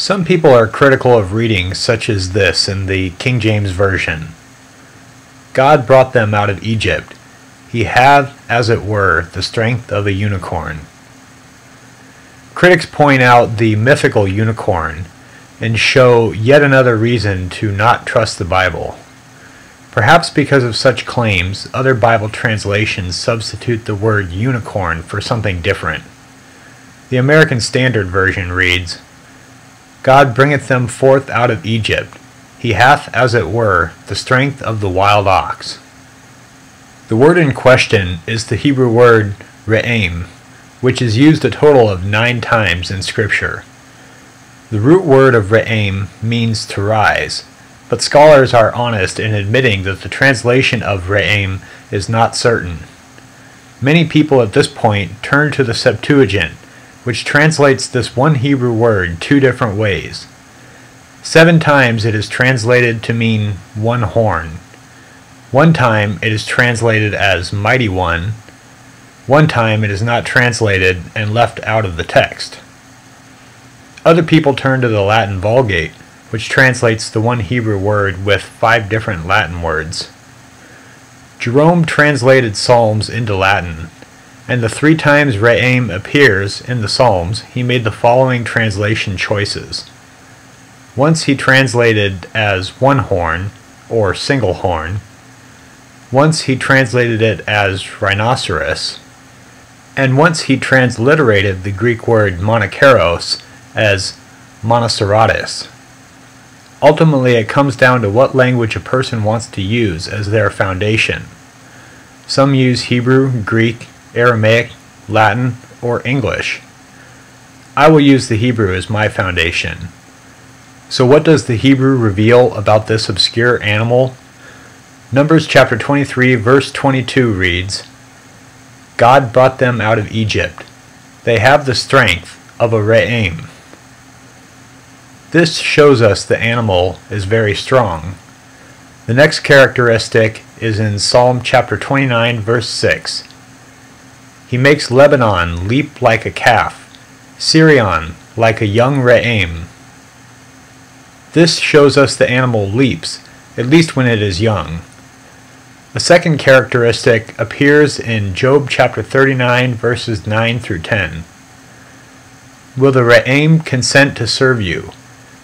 Some people are critical of readings such as this in the King James Version. God brought them out of Egypt. He had, as it were, the strength of a unicorn. Critics point out the mythical unicorn and show yet another reason to not trust the Bible. Perhaps because of such claims, other Bible translations substitute the word unicorn for something different. The American Standard Version reads, God bringeth them forth out of Egypt. He hath, as it were, the strength of the wild ox. The word in question is the Hebrew word re'em, which is used a total of 9 times in Scripture. The root word of re'em means to rise, but scholars are honest in admitting that the translation of re'em is not certain. Many people at this point turn to the Septuagint, which translates this one Hebrew word 2 different ways. 7 times it is translated to mean one horn. 1 time it is translated as mighty one. 1 time it is not translated and left out of the text. Other people turn to the Latin Vulgate, which translates the one Hebrew word with 5 different Latin words. Jerome translated Psalms into Latin, and the 3 times re'em appears in the Psalms, he made the following translation choices. Once he translated as one horn, or single horn. Once he translated it as rhinoceros. And once he transliterated the Greek word monokeros as monocerotis. Ultimately, it comes down to what language a person wants to use as their foundation. Some use Hebrew, Greek, Aramaic, Latin, or English. I will use the Hebrew as my foundation. So what does the Hebrew reveal about this obscure animal? Numbers chapter 23 verse 22 reads, God brought them out of Egypt. They have the strength of a re'em. This shows us the animal is very strong. The next characteristic is in Psalm chapter 29 verse 6. He makes Lebanon leap like a calf, Sirion like a young re'em. This shows us the animal leaps, at least when it is young. The second characteristic appears in Job chapter 39 verses 9 through 10. Will the re'em consent to serve you?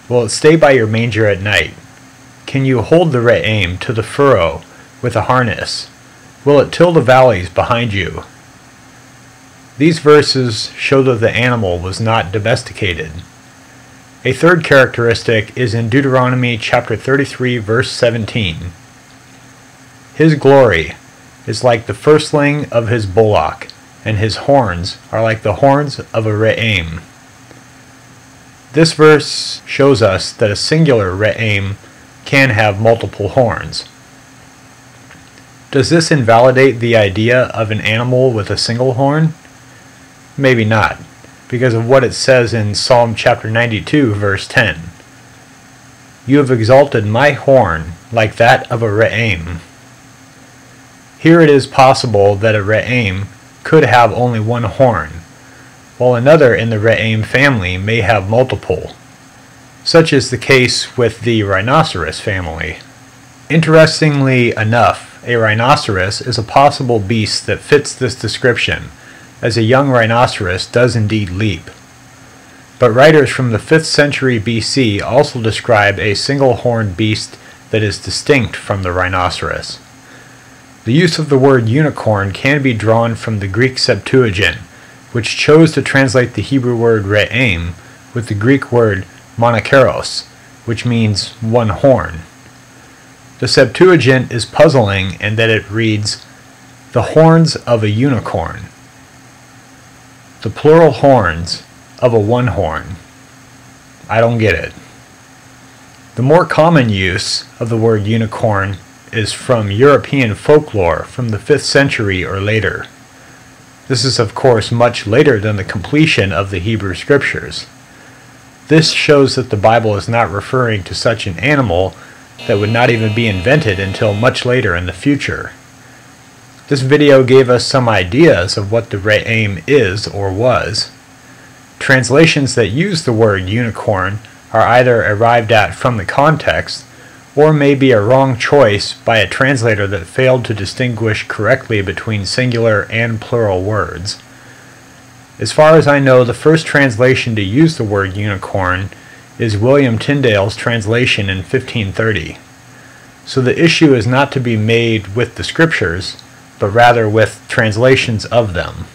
Will it stay by your manger at night? Can you hold the re'em to the furrow with a harness? Will it till the valleys behind you? These verses show that the animal was not domesticated. A third characteristic is in Deuteronomy chapter 33 verse 17. His glory is like the firstling of his bullock, and his horns are like the horns of a re'em. This verse shows us that a singular re'em can have multiple horns. Does this invalidate the idea of an animal with a single horn? Maybe not, because of what it says in Psalm chapter 92 verse 10. You have exalted my horn like that of a re'em. Here it is possible that a re'em could have only one horn, while another in the re'em family may have multiple. Such is the case with the rhinoceros family. Interestingly enough, a rhinoceros is a possible beast that fits this description, as a young rhinoceros does indeed leap. But writers from the 5th century BC also describe a single-horned beast that is distinct from the rhinoceros. The use of the word unicorn can be drawn from the Greek Septuagint, which chose to translate the Hebrew word re'em with the Greek word monokeros, which means one horn. The Septuagint is puzzling in that it reads, the horns of a unicorn. The plural horns of a one horn. I don't get it. The more common use of the word unicorn is from European folklore from the 5th century or later. This is of course much later than the completion of the Hebrew Scriptures. This shows that the Bible is not referring to such an animal that would not even be invented until much later in the future. This video gave us some ideas of what the re'em is or was. Translations that use the word unicorn are either arrived at from the context, or may be a wrong choice by a translator that failed to distinguish correctly between singular and plural words. As far as I know, the first translation to use the word unicorn is William Tyndale's translation in 1530. So the issue is not to be made with the scriptures, but rather with translations of them.